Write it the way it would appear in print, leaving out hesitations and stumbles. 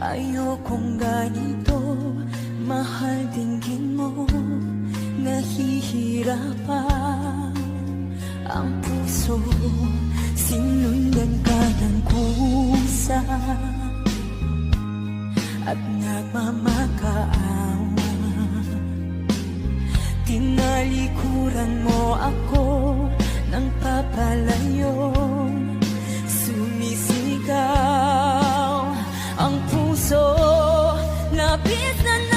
Ayokong ganito, mahal dinggin mo. Nahihirapan ang puso, sinundan ka ng kusa at nagmamakaawa. Tinalikuran mo ako ng papalayo, sumisigaw ang puso, labis na